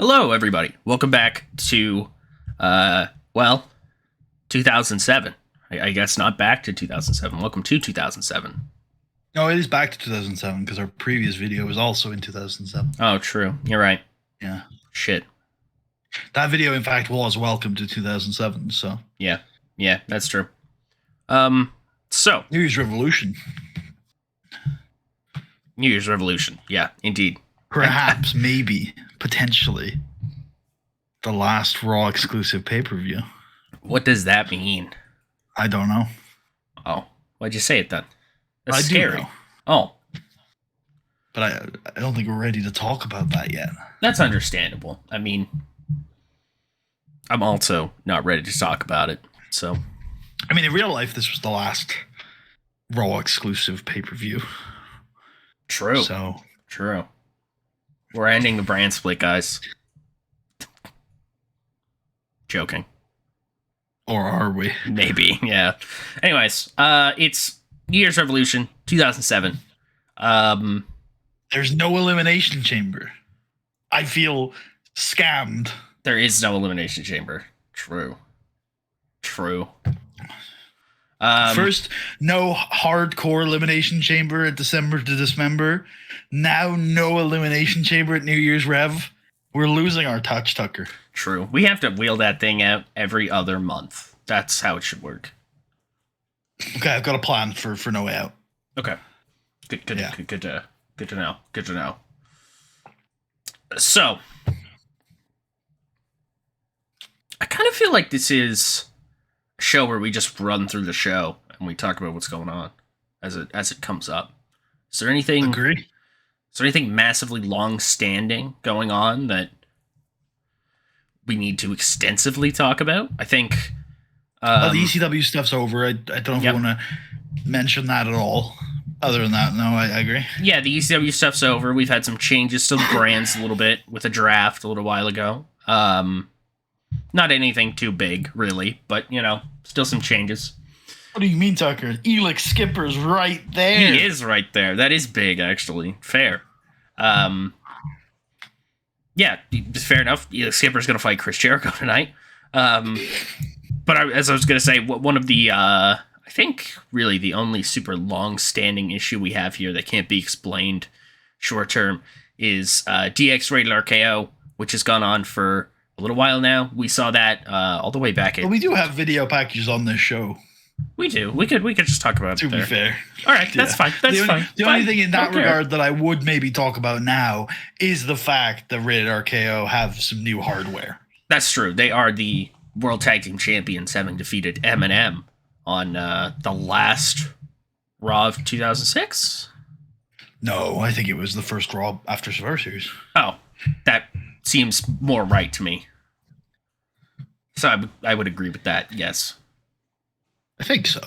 Hello, everybody. Welcome back to, 2007. I guess not back to 2007. Welcome to 2007. No, it is back to 2007 because our previous video was also in 2007. Oh, true. You're right. Yeah. Shit. That video, in fact, was welcome to 2007, so. Yeah, that's true. So. New Year's Revolution. New Year's Revolution. Yeah, indeed. Perhaps, maybe, potentially, the last Raw exclusive pay-per-view. What does that mean? I don't know. Oh, why'd you say it then? That's I scary. do know. Oh. But I don't think we're ready to talk about that yet. That's understandable. I mean, I'm also not ready to talk about it, so. I mean, in real life, this was the last Raw exclusive pay-per-view. True. So. True. We're ending the brand split, guys. Joking. Or are we? Maybe, yeah. Anyways, it's New Year's Revolution 2007. There's no Elimination Chamber. I feel scammed. There is no Elimination Chamber. True. First, no hardcore Elimination Chamber at December to Dismember. Now, no Elimination Chamber at New Year's Rev. We're losing our touch, Tucker. True. We have to wheel that thing out every other month. That's how it should work. Okay, I've got a plan for No Way Out. Okay. Good to know. Good to know. So, I kind of feel like this is a show where we just run through the show and we talk about what's going on as it comes up. Is there anything? Agree. Is there anything massively long-standing going on that we need to extensively talk about? I think the ECW stuff's over. I don't know if you want to mention that at all. Other than that, no, I agree. Yeah, the ECW stuff's over. We've had some changes to the brands a little bit with a draft a little while ago. Not anything too big, really, but, still some changes. What do you mean, Tucker? Elix Skipper's right there. He is right there. That is big, actually. Fair. Yeah, fair enough. Elix Skipper's going to fight Chris Jericho tonight. But as I was going to say, one of the, I think, really the only super long-standing issue we have here that can't be explained short-term is DX Rated-RKO, which has gone on for a little while now. We saw that all the way back at... Well, we do have video packages on this show. We do. We could just talk about it. To be fair. All right, that's fine. That's fine. The only thing in that regard that I would maybe talk about now is the fact that Rated-RKO have some new hardware. That's true. They are the World Tag Team Champions, having defeated M&M on the last Raw of 2006. No, I think it was the first Raw after Survivor Series. Oh, that seems more right to me. So I would agree with that, yes. I think so.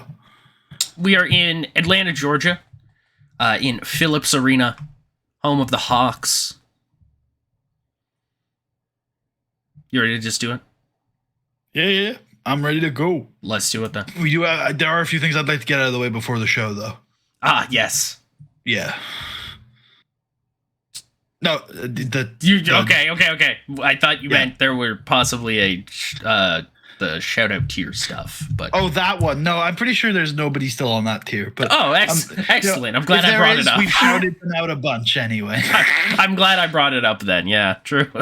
We are in Atlanta, Georgia, in Phillips Arena, home of the Hawks. You ready to just do it? Yeah. I'm ready to go. Let's do it then. We do. There are a few things I'd like to get out of the way before the show, though. Ah, yes. Yeah. No, okay. I thought you meant there were possibly the shout out tier stuff, but that one. No, I'm pretty sure there's nobody still on that tier. But excellent. I'm glad I brought it up. We've shouted them out a bunch anyway. I'm glad I brought it up then. Yeah, true.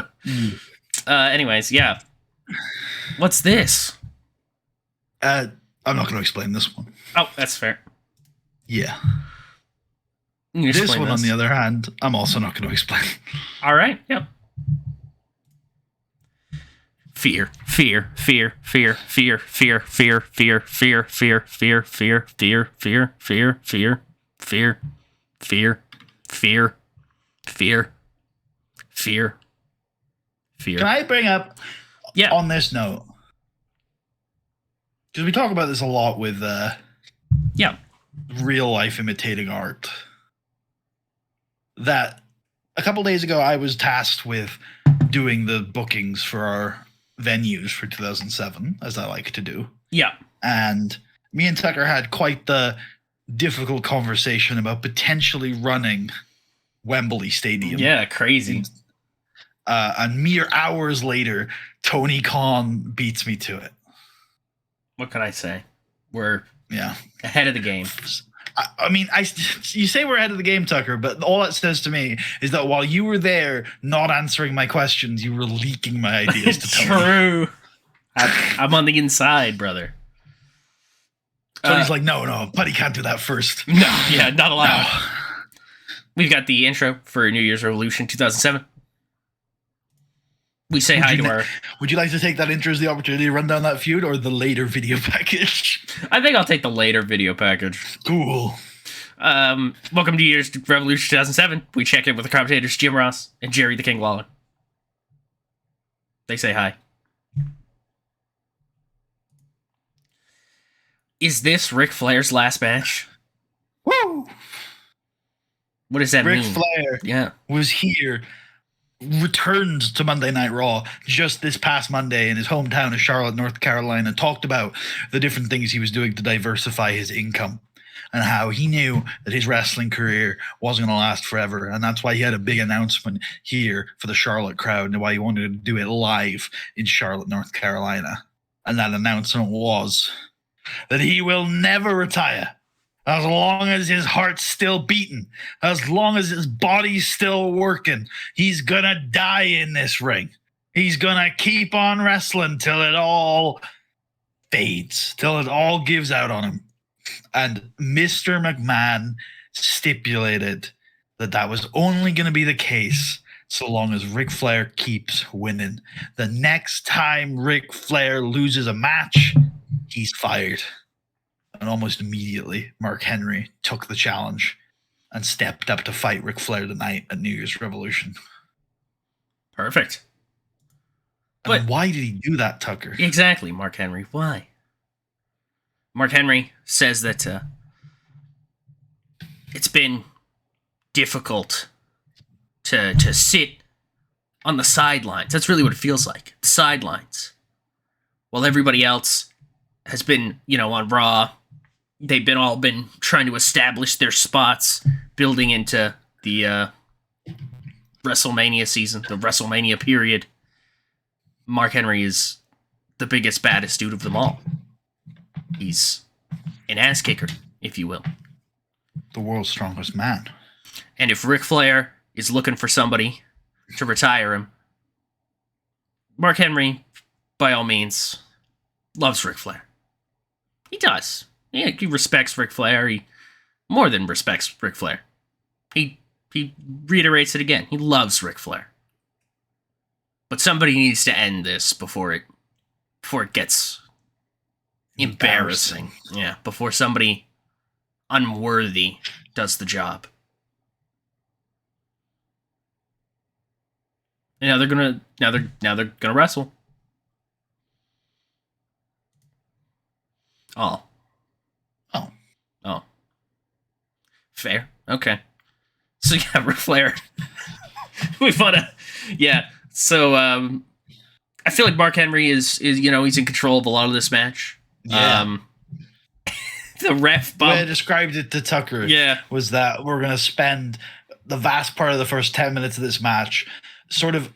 Anyways, yeah. What's this? I'm not going to explain this one. Oh, that's fair. Yeah. This one, on the other hand, I'm also not going to explain. All right. Yep. Fear. Can I bring up on this note? Because we talk about this a lot with real life imitating art. That a couple days ago I was tasked with doing the bookings for our venues for 2007, as I like to do. Yeah. And me and Tucker had quite the difficult conversation about potentially running Wembley Stadium. Yeah, crazy. And mere hours later, Tony Khan beats me to it. What can I say? We're Yeah, ahead of the game. I mean, you say we're ahead of the game, Tucker, but all it says to me is that while you were there not answering my questions, you were leaking my ideas to Tony. True. I'm on the inside, brother. Tony's like, no, Puddy can't do that first. No, yeah, not allowed. No. We've got the intro for New Year's Revolution 2007. We say hi to our... Would you like to take that intro as the opportunity to run down that feud, or the later video package? I think I'll take the later video package. Cool. Welcome to New Year's Revolution 2007. We check in with the commentators Jim Ross and Jerry the King Lawler. They say hi. Is this Ric Flair's last match? Woo! What does that mean? Ric Flair was here, returned to Monday Night Raw just this past Monday in his hometown of Charlotte, North Carolina, talked about the different things he was doing to diversify his income and how he knew that his wrestling career wasn't going to last forever. And that's why he had a big announcement here for the Charlotte crowd and why he wanted to do it live in Charlotte, North Carolina. And that announcement was that he will never retire. As long as his heart's still beating, as long as his body's still working, he's gonna die in this ring. He's gonna keep on wrestling till it all fades, till it all gives out on him. And Mr. McMahon stipulated that was only gonna be the case so long as Ric Flair keeps winning. The next time Ric Flair loses a match, he's fired. And almost immediately, Mark Henry took the challenge and stepped up to fight Ric Flair tonight at New Year's Revolution. Perfect. But why did he do that, Tucker? Exactly, Mark Henry. Why? Mark Henry says that it's been difficult to sit on the sidelines. That's really what it feels like. The sidelines. While everybody else has been, on Raw, they've all been trying to establish their spots, building into the WrestleMania season, the WrestleMania period. Mark Henry is the biggest, baddest dude of them all. He's an ass kicker, if you will. The world's strongest man. And if Ric Flair is looking for somebody to retire him, Mark Henry, by all means, loves Ric Flair. He does. Yeah, he respects Ric Flair. He more than respects Ric Flair. He reiterates it again. He loves Ric Flair. But somebody needs to end this before it gets embarrassing. Yeah, before somebody unworthy does the job. And now they're gonna wrestle. Oh. Fair. Okay. So yeah, Ric Flair. We wanna. Yeah. So I feel like Mark Henry is he's in control of a lot of this match. Yeah. The ref bump. The way I described it to Tucker was that we're gonna spend the vast part of the first 10 minutes of this match sort of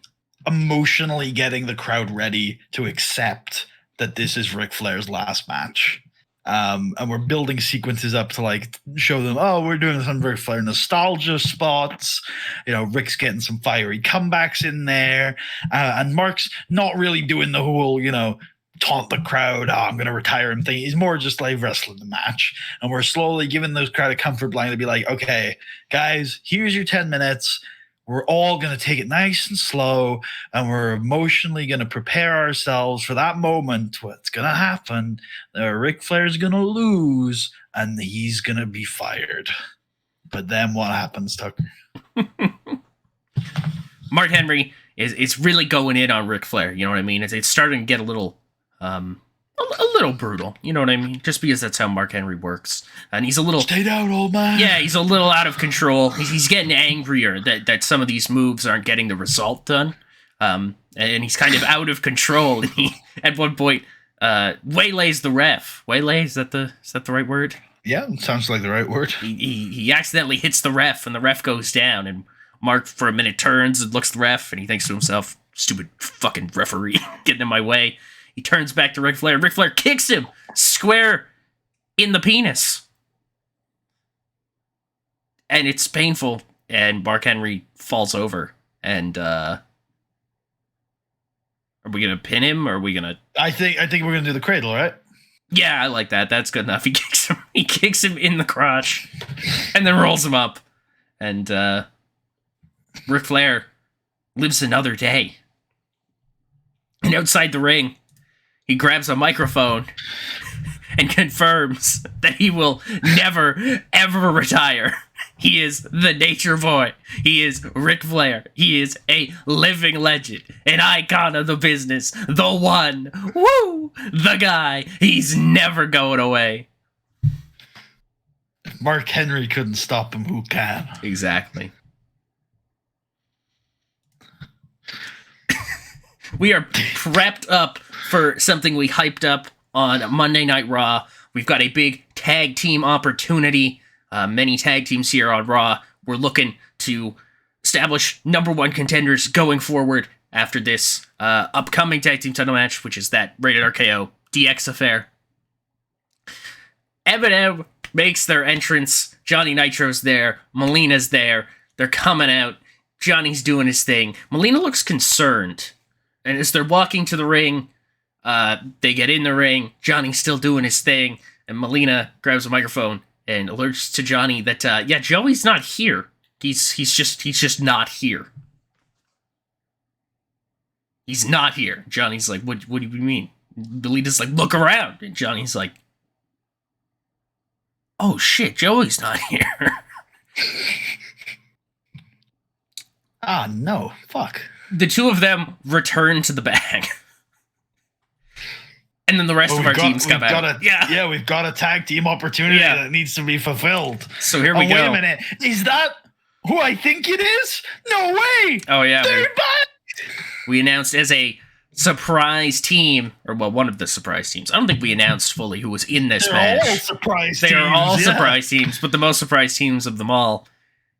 emotionally getting the crowd ready to accept that this is Ric Flair's last match. And we're building sequences up to show them, we're doing some Ric Flair nostalgia spots. Rick's getting some fiery comebacks in there. And Mark's not really doing the whole, taunt the crowd, I'm going to retire him thing. He's more just wrestling the match. And we're slowly giving those crowd a comfort blanket to be like, okay, guys, here's your 10 minutes. We're all going to take it nice and slow, and we're emotionally going to prepare ourselves for that moment. What's going to happen? Ric Flair's going to lose, and he's going to be fired. But then what happens, Tucker? Mark Henry is really going in on Ric Flair. You know what I mean? It's starting to get a little brutal. You know what I mean? Just because that's how Mark Henry works. And he's a little... Stay down, old man. Yeah, he's a little out of control. He's getting angrier that some of these moves aren't getting the result done. And he's kind of out of control. And he, at one point, waylays the ref. Waylay, is that the right word? Yeah, it sounds like the right word. He accidentally hits the ref, and the ref goes down. And Mark, for a minute, turns and looks at the ref, and he thinks to himself, stupid fucking referee getting in my way. He turns back to Ric Flair. Ric Flair kicks him square in the penis. And it's painful, and Mark Henry falls over. And, are we going to pin him, or are we going to... I think we're going to do the cradle, right? Yeah, I like that. That's good enough. He kicks him in the crotch, and then rolls him up. And, Ric Flair lives another day. And outside the ring, he grabs a microphone and confirms that he will never, ever retire. He is the Nature Boy. He is Ric Flair. He is a living legend, an icon of the business, the one, woo, the guy. He's never going away. If Mark Henry couldn't stop him, who can? Exactly. We are prepped up for something we hyped up on Monday Night Raw. We've got a big tag team opportunity. Many tag teams here on Raw. We're looking to establish number one contenders going forward after this upcoming tag team title match, which is that Rated-RKO DX affair. Eminem makes their entrance. Johnny Nitro's there. Melina's there. They're coming out. Johnny's doing his thing. Melina looks concerned. And as they're walking to the ring, they get in the ring. Johnny's still doing his thing. And Melina grabs a microphone and alerts to Johnny that, Joey's not here. He's just not here. He's not here. Johnny's like, what do you mean? Melina's like, look around. And Johnny's like, oh shit, Joey's not here. Ah, no. Fuck. The two of them return to the bag. And then the rest of our teams come out. We've got a tag team opportunity that needs to be fulfilled. So here we go. Wait a minute. Is that who I think it is? No way! Oh, yeah. They're back! We announced as a surprise team, or well, one of the surprise teams. I don't think we announced fully who was in this match. All surprise they teams. are all surprise teams, but the most surprise teams of them all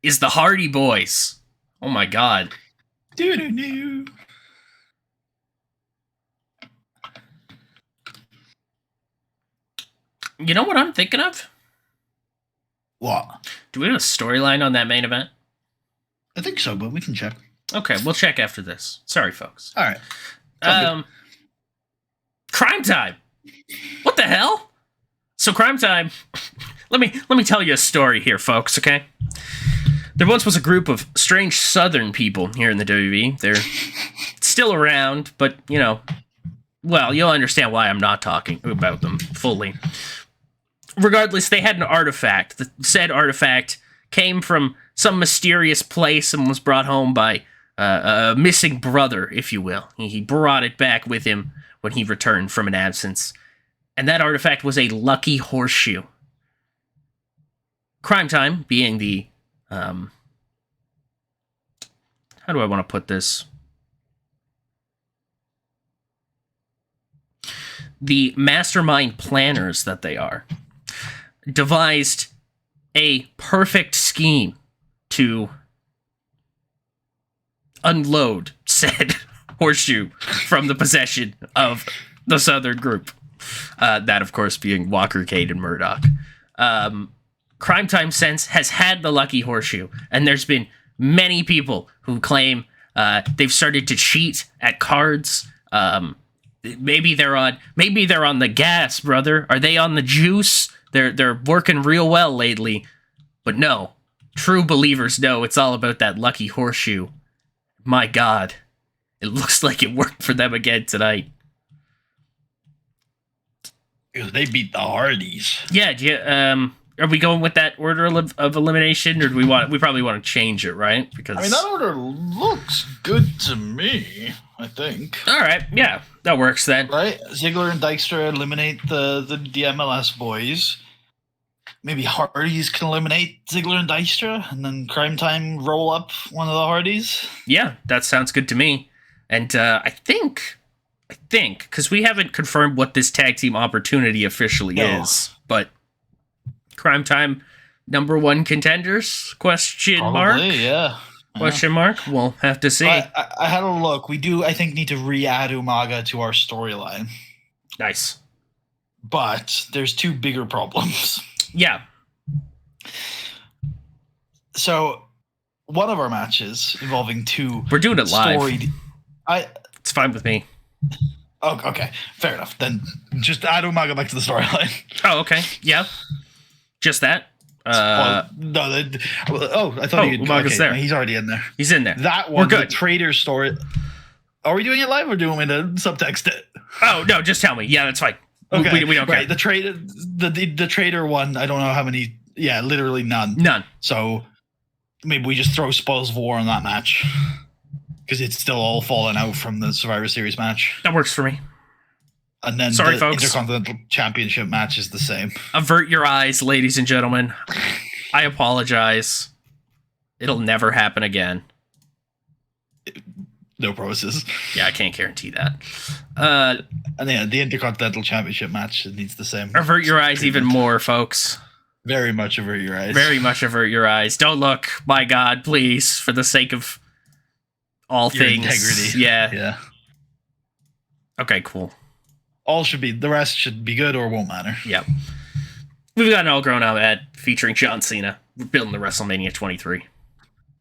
is the Hardy Boys. Oh my god. Doo-doo-doo. You know what I'm thinking of? What? Do we have a storyline on that main event? I think so, but we can check. Okay, we'll check after this. Sorry, folks. All right. Crime Time. What the hell? So Crime Time. let me tell you a story here, folks. Okay. There once was a group of strange Southern people here in the WWE. They're still around, but well, you'll understand why I'm not talking about them fully. Regardless, they had an artifact. The said artifact came from some mysterious place and was brought home by a missing brother, if you will. He brought it back with him when he returned from an absence. And that artifact was a lucky horseshoe. Crime Time being the... how do I want to put this? The mastermind planners that they are devised a perfect scheme to unload said horseshoe from the possession of the Southern group. That, of course, being Walker, Cade, and Murdoch. Crime Time since has had the lucky horseshoe, and there's been many people who claim they've started to cheat at cards. Maybe they're on the gas, brother. Are they on the juice? They're working real well lately. But no, true believers know it's all about that lucky horseshoe. My God, it looks like it worked for them again tonight. They beat the Hardys. Yeah. Are we going with that order of elimination, or do we probably want to change it, right? Because that order looks good to me. I think. All right, yeah, that works then. Right, Ziggler and Dykstra eliminate the MLS boys. Maybe Hardys can eliminate Ziggler and Dykstra, and then Crime Time roll up one of the Hardys. Yeah, that sounds good to me. And I think, because we haven't confirmed what this tag team opportunity officially is, but Crime Time number one contenders? Question mark? Yeah. Question mark? We'll have to see. I had a look. We do, I think, need to re-add Umaga to our storyline. Nice. But there's two bigger problems. Yeah. So, one of our matches involving two... We're doing it live. It's fine with me. Oh, okay. Fair enough. Then just add Umaga back to the storyline. Oh, okay. Yeah. Just that? I thought Umaga's there. He's already in there. He's in there. That one, we're good. The trader story. Are we doing it live or do you want me to subtext it? Oh, no, just tell me. Yeah, that's fine. Okay. We don't care. Right, the trader one, I don't know how many. Yeah, literally none. None. So maybe we just throw Spoils of War on that match. Because it's still all fallen out from the Survivor Series match. That works for me. And then Sorry, the folks. Intercontinental Championship match is the same. Avert your eyes, ladies and gentlemen. I apologize. It'll never happen again. No promises. Yeah, I can't guarantee that. And yeah, the Intercontinental Championship match needs the same. Avert your eyes even more, folks. Very much avert your eyes. Very much avert your eyes. Don't look. My God, please, for the sake of all your things. Integrity. Yeah. Yeah. Okay, cool. The rest should be good or won't matter. Yep. We've got an All Grown Up ad featuring John Cena. We're building the WrestleMania 23.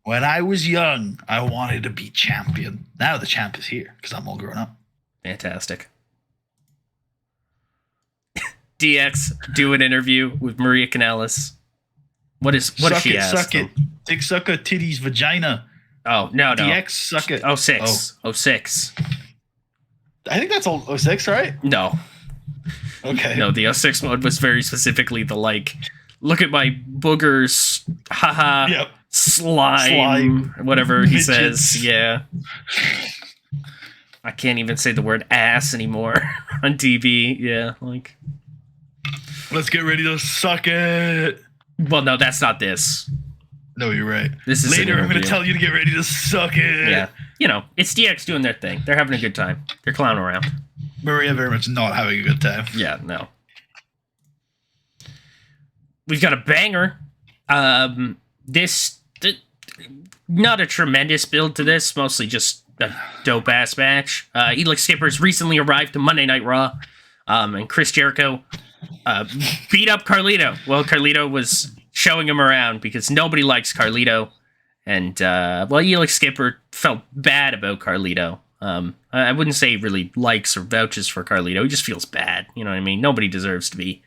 When I was young, I wanted to be champion. Now the champ is here because I'm all grown up. Fantastic. DX do an interview with Maria Kanellis. What does she ask? Suck it. Dick suck a titty's vagina. Oh, no. DX suck it. 06. 06. I think that's all 06, right? No. Okay. No, the 06 one was very specifically the look at my boogers, haha, Yep. slime, whatever he midgets. says. Yeah. I can't even say the word ass anymore on TV. Yeah, Let's get ready to suck it. Well, no, that's not this. No, you're right. This is Later, an I'm going to interview. tell you to get ready to suck it. Yeah. It's DX doing their thing. They're having a good time. They're clowning around. Maria very much not having a good time. Yeah, no. We've got a banger. Not a tremendous build to this, mostly just a dope-ass match. Elix Skipper's recently arrived to Monday Night Raw, and Chris Jericho beat up Carlito. Well, Carlito was showing him around because nobody likes Carlito, and, Elix Skipper felt bad about Carlito. I wouldn't say he really likes or vouches for Carlito. He just feels bad. You know what I mean? Nobody deserves to be.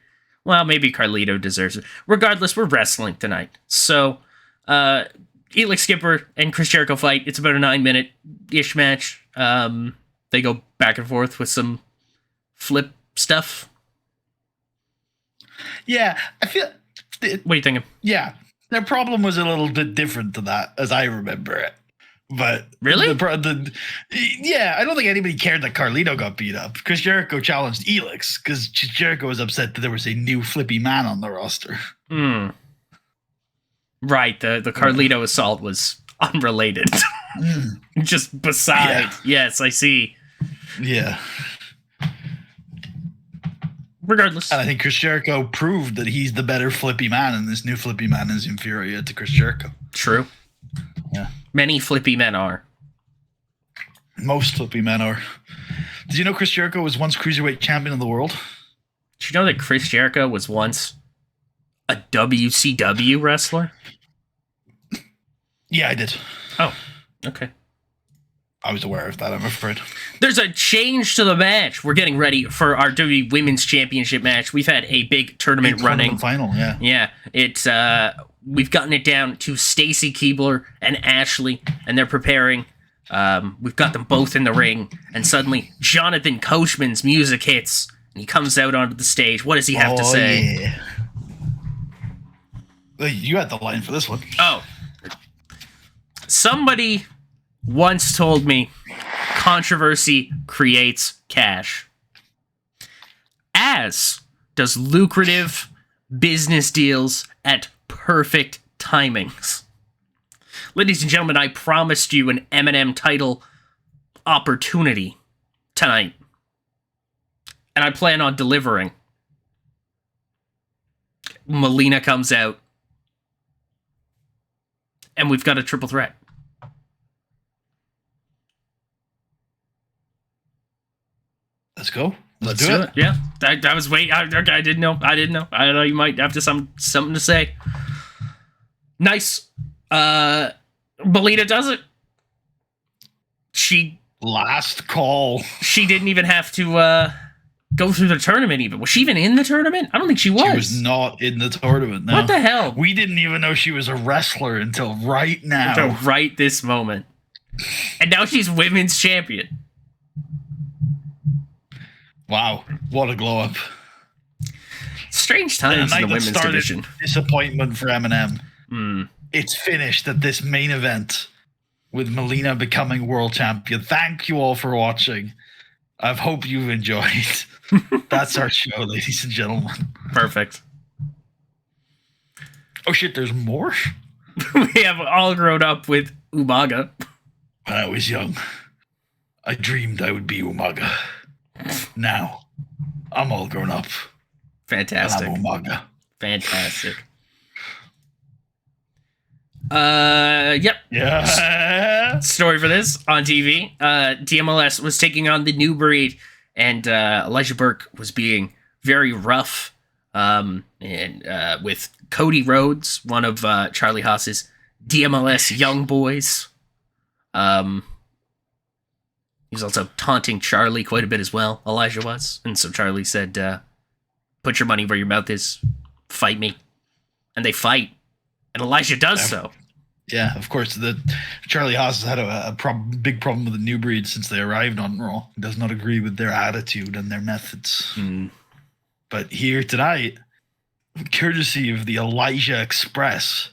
Well, maybe Carlito deserves it. Regardless, we're wrestling tonight. So, Elix Skipper and Chris Jericho fight. It's about a 9-minute-ish match. They go back and forth with some flip stuff. Yeah, I feel... What are you thinking? Yeah, their problem was a little bit different to that, as I remember it. But really? Yeah, I don't think anybody cared that Carlito got beat up. Chris Jericho challenged Elix because Jericho was upset that there was a new flippy man on the roster. Right, the Carlito assault was unrelated. Just beside. Yeah. Yes, I see. Yeah. Regardless. And I think Chris Jericho proved that he's the better flippy man, and this new flippy man is inferior to Chris Jericho. True. Yeah. Many flippy men are. Most flippy men are. Did you know Chris Jericho was once cruiserweight champion of the world? Did you know that Chris Jericho was once a WCW wrestler? Yeah, I did. Oh, okay. I was aware of that, I'm afraid. There's a change to the match. We're getting ready for our WWE Women's Championship match. We've had a big tournament running. Final, yeah. Yeah, it's we've gotten it down to Stacy Keibler and Ashley, and they're preparing. We've got them both in the ring, and suddenly Jonathan Coachman's music hits, and he comes out onto the stage. What does he have to say? Yeah. You had the line for this one. Oh. Somebody once told me controversy creates cash, as does lucrative business deals at perfect timings. Ladies and gentlemen, I promised you an Eminem title opportunity tonight, and I plan on delivering. Melina comes out, and we've got a triple threat. Let's go. Let's do it. Yeah, I was waiting. I didn't know. I didn't know you might have something to say. Nice. Belita does it. Last call. She didn't even have to go through the tournament even. Was she even in the tournament? I don't think she was. She was not in the tournament, no. What the hell? We didn't even know she was a wrestler until right now. Until right this moment. And now she's women's champion. Wow. What a glow up. Strange times in the women's division. Disappointment for Eminem. It's finished at this main event with Melina becoming world champion. Thank you all for watching. I hope you've enjoyed. That's our show, ladies and gentlemen. Perfect. Oh shit, there's more? We have all grown up with Umaga. When I was young, I dreamed I would be Umaga. Now, I'm all grown up. Fantastic. And I'm Umaga. Fantastic. Yep. Yeah. Story for this on TV. DMLS was taking on the New Breed, and Elijah Burke was being very rough. And with Cody Rhodes, one of Charlie Haas's DMLS young boys. He was also taunting Charlie quite a bit as well. Elijah was, and so Charlie said, "Put your money where your mouth is. Fight me," and they fight. And Elijah does so. Yeah, of course. Charlie Haas has had a big problem with the New Breed since they arrived on Raw. He does not agree with their attitude and their methods. But here tonight, courtesy of the Elijah Express,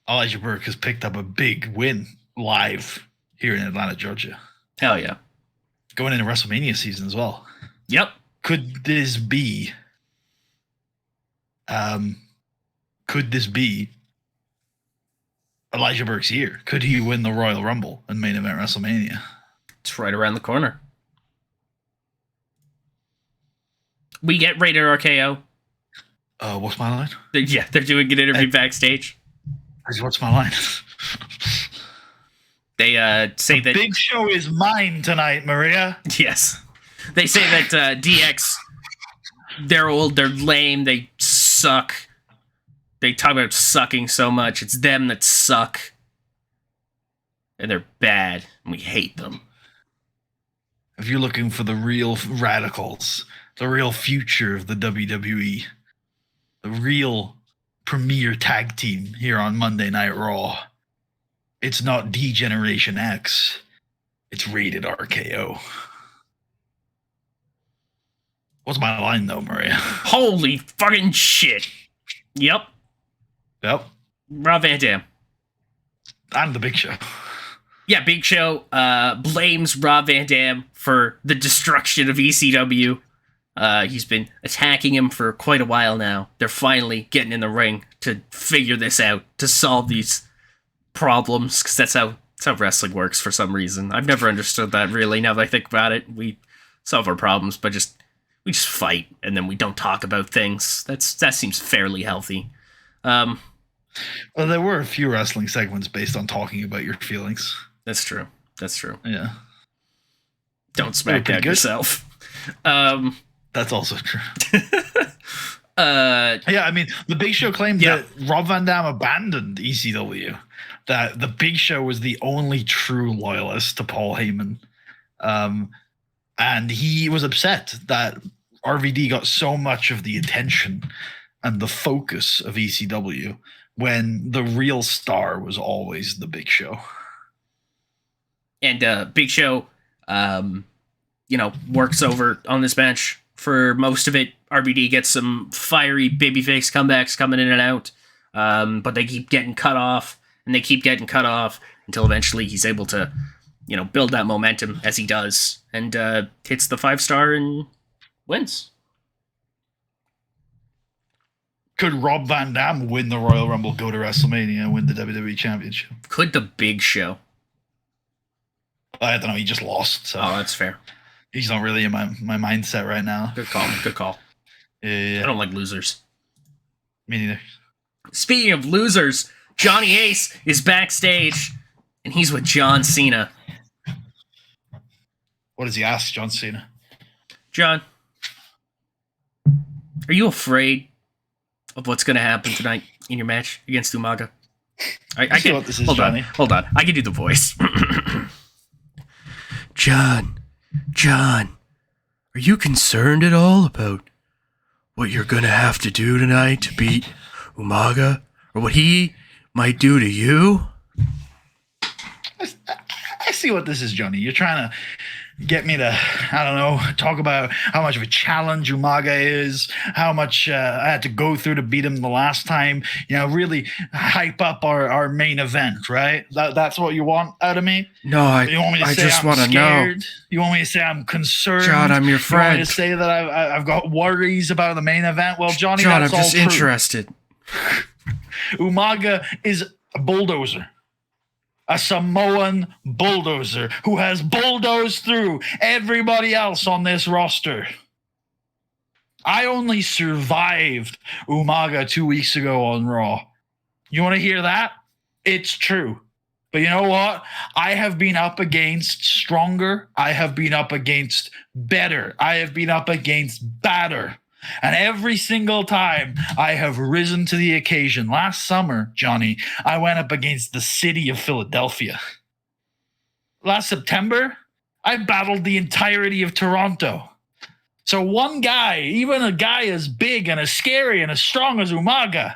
Elijah Burke has picked up a big win live here in Atlanta, Georgia. Hell yeah. Going into WrestleMania season as well. Yep. Could this be Elijah Burke's year? Could he win the Royal Rumble and main event WrestleMania? It's right around the corner. We get Rated-RKO. What's my line? They're doing an interview backstage. What's my line? They say that Big Show is mine tonight, Maria. Yes. They say that DX, they're old, they're lame, they suck. They talk about sucking so much. It's them that suck. And they're bad. And we hate them. If you're looking for the real radicals, the real future of the WWE, the real premier tag team here on Monday Night Raw, it's not D-Generation X. It's Rated-RKO. What's my line, though, Maria? Holy fucking shit. Yep. Rob Van Dam. And the Big Show. Yeah, Big Show blames Rob Van Dam for the destruction of ECW. He's been attacking him for quite a while now. They're finally getting in the ring to figure this out, to solve these problems, because that's how wrestling works for some reason. I've never understood that, really, now that I think about it. We solve our problems, but we just fight, and then we don't talk about things. That seems fairly healthy. Well, there were a few wrestling segments based on talking about your feelings. That's true. Yeah. Don't smack out yourself. That's also true. Yeah, I mean, the Big Show claimed that Rob Van Dam abandoned ECW. That the Big Show was the only true loyalist to Paul Heyman. And he was upset that RVD got so much of the attention and the focus of ECW when the real star was always the Big Show. And Big Show, works over on this bench for most of it. RVD gets some fiery babyface comebacks coming in and out, but they keep getting cut off, and they keep getting cut off until eventually he's able to, build that momentum as he does, and hits the 5-star and wins. Could Rob Van Dam win the Royal Rumble, go to WrestleMania, and win the WWE Championship? Could the Big Show? I don't know. He just lost. So. Oh, that's fair. He's not really in my mindset right now. Good call. Yeah. I don't like losers. Me neither. Speaking of losers, Johnny Ace is backstage, and he's with John Cena. What does he ask John Cena? John, are you afraid of what's going to happen tonight in your match against Umaga? I see what this is, hold Johnny. Hold on. I can do the voice. John, are you concerned at all about what you're going to have to do tonight to beat Umaga? Or what he might do to you? I see what this is, Johnny. You're trying to get me to, I don't know, talk about how much of a challenge Umaga is, how much I had to go through to beat him the last time. Really hype up our main event, right? That's what you want out of me? No, you want me to I say just I'm want to know. scared? You want me to say I'm concerned? John, I'm your friend. You want me to say that I've got worries about the main event? Well, Johnny, John, that's I'm just all true. interested. Umaga is a bulldozer. A Samoan bulldozer who has bulldozed through everybody else on this roster. I only survived Umaga 2 weeks ago on Raw. You want to hear that? It's true. But you know what? I have been up against stronger. I have been up against better. I have been up against badder. And every single time I have risen to the occasion. Last summer, Johnny, I went up against the city of Philadelphia. Last September, I battled the entirety of Toronto. So one guy, even a guy as big and as scary and as strong as Umaga,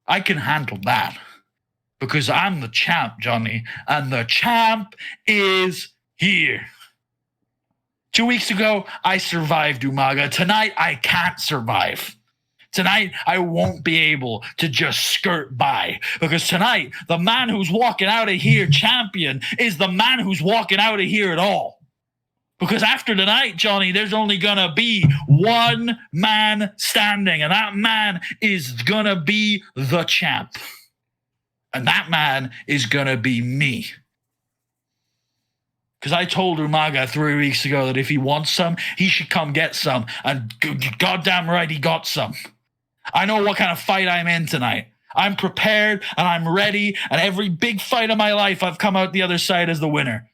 I can handle that. Because I'm the champ, Johnny. And the champ is here. 2 weeks ago, I survived Umaga. Tonight, I can't survive. Tonight, I won't be able to just skirt by. Because tonight, the man who's walking out of here champion is the man who's walking out of here at all. Because after tonight, Johnny, there's only going to be one man standing. And that man is going to be the champ. And that man is going to be me. Because I told Umaga 3 weeks ago that if he wants some, he should come get some. And goddamn right, he got some. I know what kind of fight I'm in tonight. I'm prepared and I'm ready. And every big fight of my life, I've come out the other side as the winner.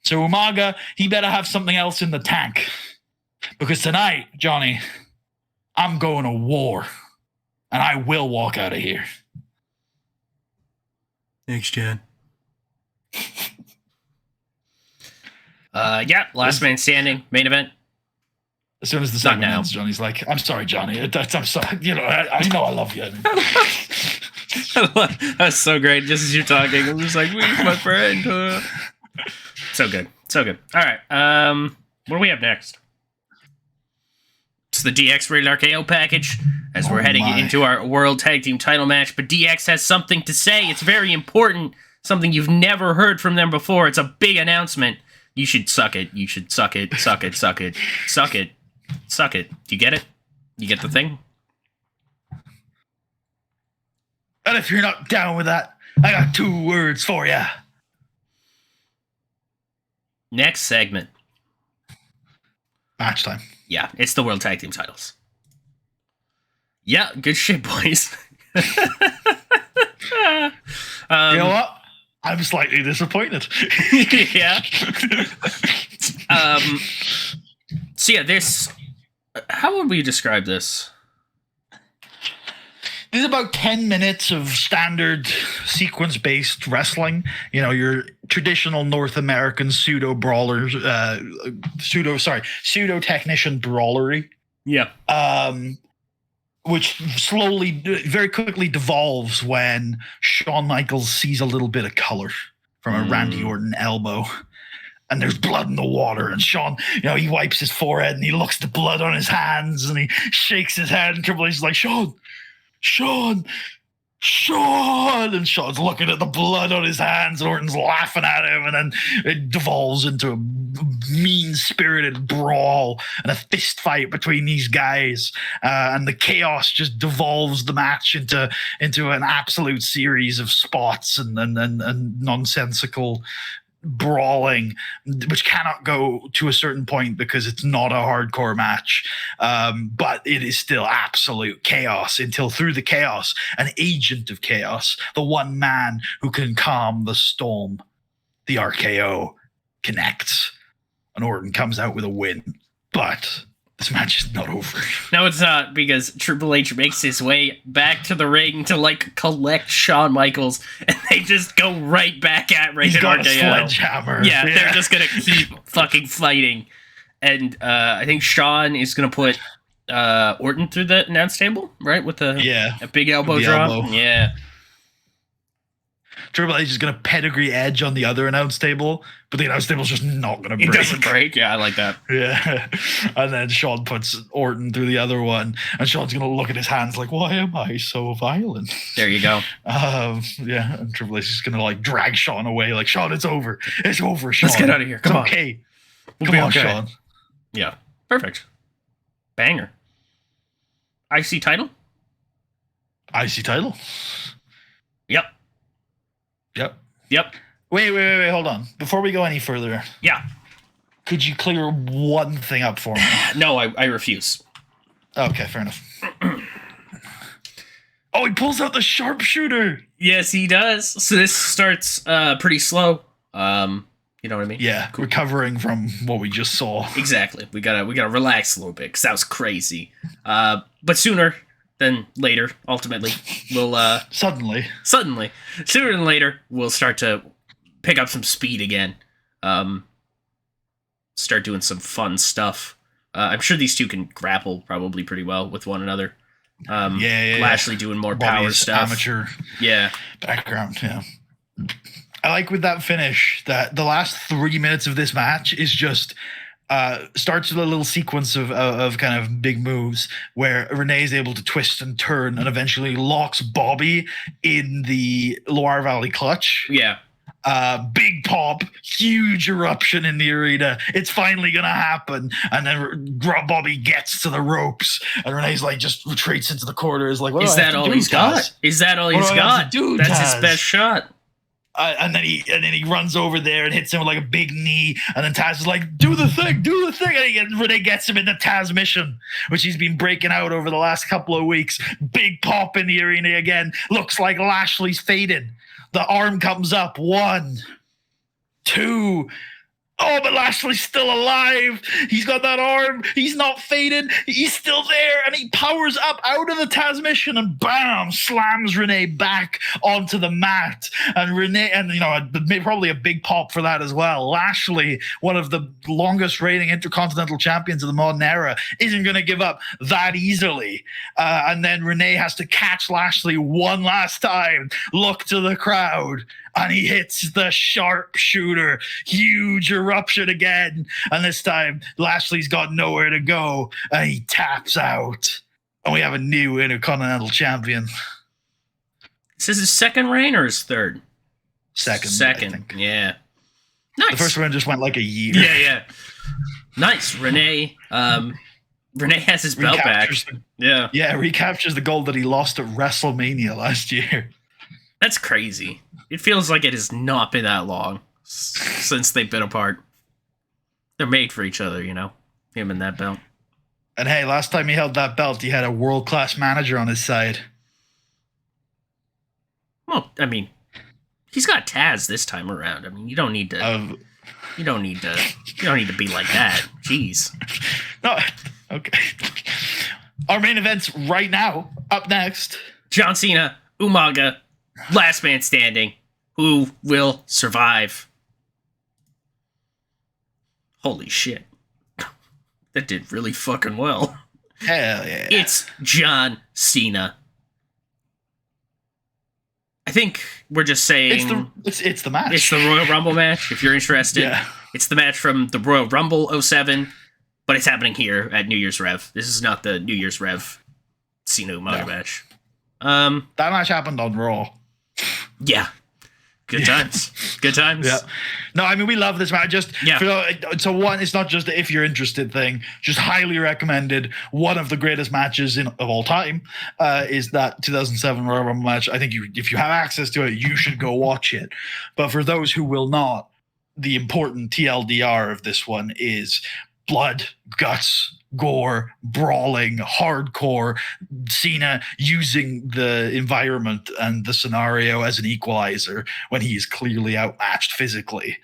So Umaga, he better have something else in the tank. Because tonight, Johnny, I'm going to war. And I will walk out of here. Thanks, John. Last man standing, main event. As soon as the segment ends, Johnny's like, "I'm sorry, Johnny. I'm sorry. I know I love you." That's so great. Just as you're talking, I'm just like, "Where's my friend?" So good, so good. All right, what do we have next? It's the DX Rated-RKO package as we're heading into our World Tag Team title match. But DX has something to say. It's very important. Something you've never heard from them before. It's a big announcement. You should suck it. You should suck it. Suck it. Suck it. Suck it. Suck it. Do you get it? You get the thing? And if you're not down with that, I got 2 words for you. Next segment. Match time. Yeah, it's the World Tag Team titles. Yeah, good shit, boys. You know what? I'm slightly disappointed. Yeah. So yeah, this. How would we describe this? This is about 10 minutes of standard sequence-based wrestling. Your traditional North American pseudo-brawlers, pseudo-technician brawlery. Yeah. Which very quickly devolves when Shawn Michaels sees a little bit of color from a Randy Orton elbow. And there's blood in the water. And Shawn, he wipes his forehead and he looks at the blood on his hands and he shakes his head. And Triple H is like, Shawn. And Shawn's looking at the blood on his hands. And Orton's laughing at him. And then it devolves into a mean-spirited brawl and a fist fight between these guys. And the chaos just devolves the match into an absolute series of spots and nonsensical brawling, which cannot go to a certain point because it's not a hardcore match, but it is still absolute chaos until through the chaos, an agent of chaos, the one man who can calm the storm, the RKO, connects, and Orton comes out with a win. But this match is not over. No, it's not, because Triple H makes his way back to the ring to like collect Shawn Michaels, and they just go right back at Rated-RKO. He's got a sledgehammer. Yeah, they're just gonna keep fucking fighting, and I think Shawn is gonna put Orton through the announce table, right, with a big elbow drop. Elbow. Yeah. Triple H is going to pedigree Edge on the other announce table, but the announce table's just not going to break. It doesn't break. Yeah, I like that. Yeah. And then Shawn puts Orton through the other one, and Shawn's going to look at his hands like, why am I so violent? There you go. Yeah, and Triple H is going to like drag Shawn away, like, Shawn, it's over. It's over, Shawn. Let's get out of here. Come on. Okay. We'll Come on, okay. Shawn. Yeah. Perfect. Banger. IC title? IC title? Yep. Yep. Wait, hold on. Before we go any further. Yeah. Could you clear one thing up for me? No, I refuse. Okay, fair enough. Oh, he pulls out the sharpshooter. Yes, he does. So this starts pretty slow. You know what I mean? Yeah, cool. Recovering from what we just saw. Exactly. We gotta relax a little bit, because that was crazy. But sooner than later, ultimately, we'll suddenly, sooner than later, we'll start to pick up some speed again. Start doing some fun stuff. I'm sure these two can grapple probably pretty well with one another. Lashley doing more power stuff. Amateur background, yeah. I like with that finish that the last 3 minutes of this match is just starts with a little sequence of kind of big moves where Renee is able to twist and turn and eventually locks Bobby in the Loire Valley clutch. Yeah. Big pop, huge eruption in the arena. It's finally gonna happen, and then Bobby gets to the ropes, and Renee's like just retreats into the corner. Is like, is that all he's got? Is that all he's got? That's his best shot. And then he runs over there and hits him with like a big knee, and then Taz is like, do the thing, and Renee gets him in the Taz mission, which he's been breaking out over the last couple of weeks. Big pop in the arena again. Looks like Lashley's faded. The arm comes up. 1, 2. Oh, but Lashley's still alive. He's got that arm. He's not faded. He's still there. And he powers up out of the Taz mission and bam, slams Renee back onto the mat. And Renee, and probably a big pop for that as well. Lashley, one of the longest reigning intercontinental champions of the modern era, isn't going to give up that easily. And then Renee has to catch Lashley one last time, look to the crowd, and he hits the sharpshooter. Huge eruption again. And this time, Lashley's got nowhere to go. And he taps out. And we have a new Intercontinental Champion. Is this his second reign or his third? Second, I think. Yeah. Nice. The first one just went like a year. Yeah. Nice. Renee has his belt back. Yeah, recaptures the gold that he lost at WrestleMania last year. That's crazy. It feels like it has not been that long since they've been apart. They're made for each other, him and that belt. And hey, last time he held that belt, he had a world-class manager on his side. Well, I mean, he's got Taz this time around. I mean, you don't need to be like that. Jeez. No, okay. Our main events right now, up next. John Cena, Umaga, last man standing. Who will survive? Holy shit. That did really fucking well. Hell yeah. It's John Cena. I think we're just saying... It's the match. It's the Royal Rumble match, if you're interested. Yeah. It's the match from the Royal Rumble 07, but it's happening here at New Year's Rev. This is not the New Year's Rev Cena Umaga match. That match happened on Raw. Yeah. Good times. Good times. Yeah. No, I mean, we love this match. So one, it's not just the if you're interested thing, just highly recommended. One of the greatest matches of all time is that 2007 Royal Rumble match. I think if you have access to it, you should go watch it. But for those who will not, the important TLDR of this one is blood, guts, gore, brawling, hardcore, Cena using the environment and the scenario as an equalizer when he is clearly outmatched physically.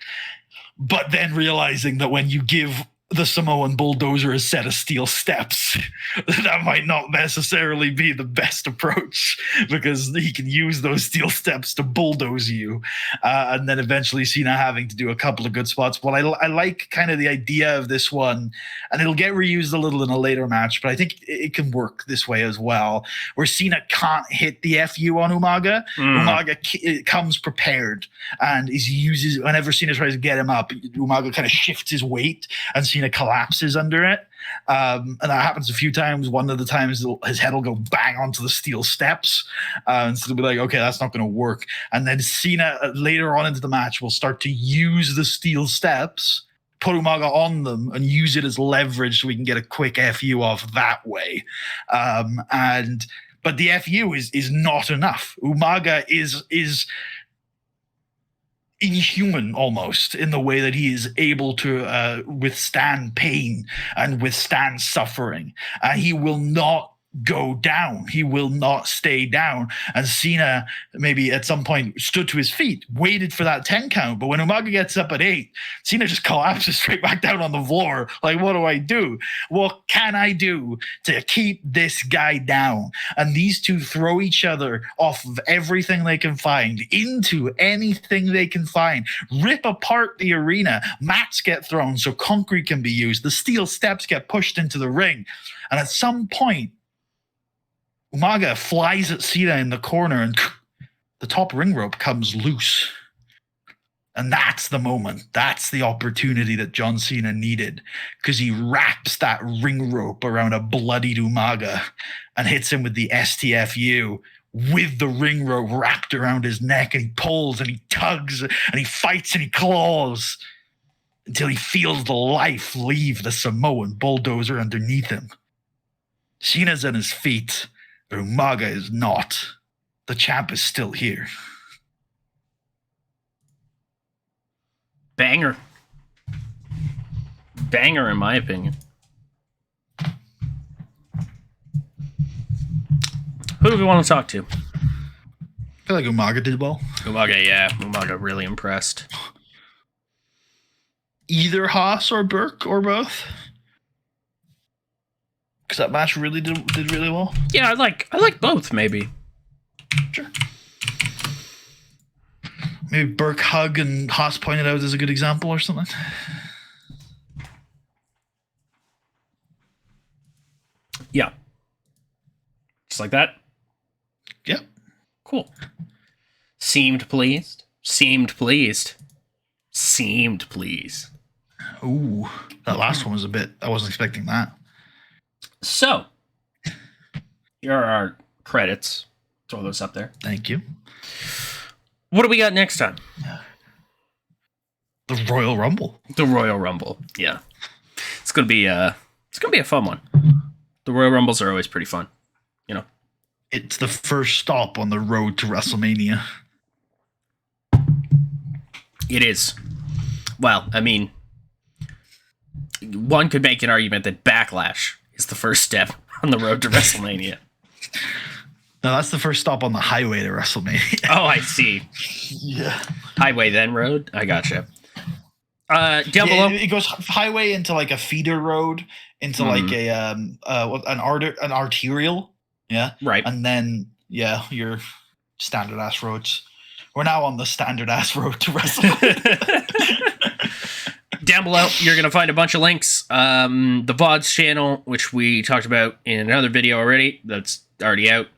But then realizing that when you give the Samoan bulldozer a set of steel steps. That might not necessarily be the best approach, because he can use those steel steps to bulldoze you, and then eventually Cena having to do a couple of good spots. But I like kind of the idea of this one, and it'll get reused a little in a later match, but I think it can work this way as well, where Cena can't hit the FU on Umaga. Umaga comes prepared, and uses, whenever Cena tries to get him up, Umaga kind of shifts his weight, and Cena collapses under it. And that happens a few times. One of the times his head will go bang onto the steel steps. And so they'll be like, okay, that's not going to work. And then Cena later on into the match will start to use the steel steps, put Umaga on them, and use it as leverage so we can get a quick FU off that way. But the FU is not enough. Umaga is inhuman almost in the way that he is able to withstand pain and withstand suffering. He will not go down. He will not stay down. And Cena maybe at some point stood to his feet, waited for that 10 count. But when Umaga gets up at 8, Cena just collapses straight back down on the floor. Like, what do I do? What can I do to keep this guy down? And these two throw each other off of everything they can find into anything they can find, rip apart the arena. Mats get thrown so concrete can be used. The steel steps get pushed into the ring. And at some point, Umaga flies at Cena in the corner, and the top ring rope comes loose. And that's the moment. That's the opportunity that John Cena needed, because he wraps that ring rope around a bloodied Umaga and hits him with the STFU with the ring rope wrapped around his neck, and he pulls and he tugs and he fights and he claws until he feels the life leave the Samoan bulldozer underneath him. Cena's on his feet. Umaga is not. The champ is still here. Banger. Banger, in my opinion. Who do we want to talk to? I feel like Umaga did well. Umaga really impressed. Either Haas or Burke or both. Because that match really did really well. Yeah, I like both, maybe. Sure. Maybe Burke hug and Haas pointed out as a good example or something. Yeah. Just like that? Yep. Cool. Seemed pleased. Ooh, that last one was a bit... I wasn't expecting that. So, here are our credits. Throw those up there. Thank you. What do we got next time? The Royal Rumble. The Royal Rumble. Yeah, it's gonna be a fun one. The Royal Rumbles are always pretty fun. You know, it's the first stop on the road to WrestleMania. It is. Well, I mean, one could make an argument that Backlash is the first step on the road to WrestleMania. No, that's the first stop on the highway to WrestleMania. Oh, I see. Yeah. Highway, then road? I gotcha. Down below. It goes highway into like a feeder road, into like an arterial. Yeah. Right. And then, your standard ass roads. We're now on the standard ass road to WrestleMania. Down below, you're going to find a bunch of links. The VODs channel, which we talked about in another video already, that's already out.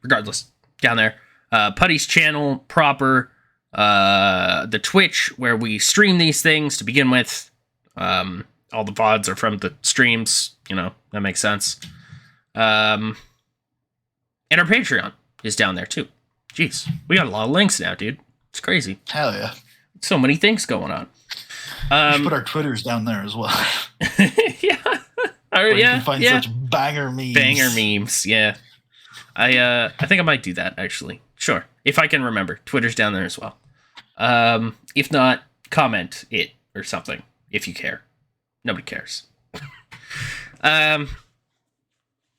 Regardless, down there. Puddy's channel proper. The Twitch, where we stream these things to begin with. All the VODs are from the streams. You know, that makes sense. And our Patreon is down there, too. Jeez, we got a lot of links now, dude. It's crazy. Hell yeah. So many things going on. We should put our Twitters down there as well. Yeah. Where you can find such banger memes. Banger memes, yeah. I think I might do that, actually. Sure. If I can remember. Twitter's down there as well. If not, comment it or something, if you care. Nobody cares.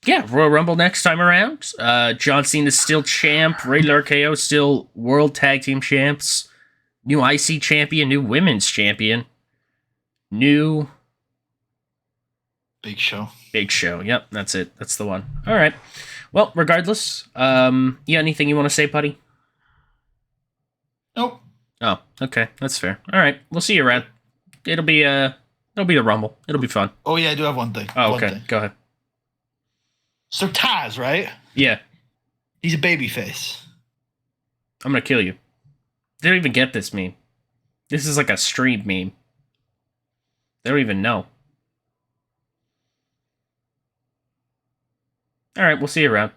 Yeah, Royal Rumble next time around. John Cena's still champ. Rated-RKO still World Tag Team Champs. New IC champion, new Women's champion. New Big Show. Big Show. Yep, that's it. That's the one. All right. Well, regardless, yeah, anything you want to say, Puddy? Nope. Oh, okay, that's fair. All right, we'll see you around. It'll be the Rumble. It'll be fun. Oh yeah, I do have one thing. Oh, One okay. thing. Go ahead. So Taz, right? Yeah, He's a babyface. I'm gonna kill you. They don't even get this meme. This is like a stream meme. They don't even know. All right, we'll see you around.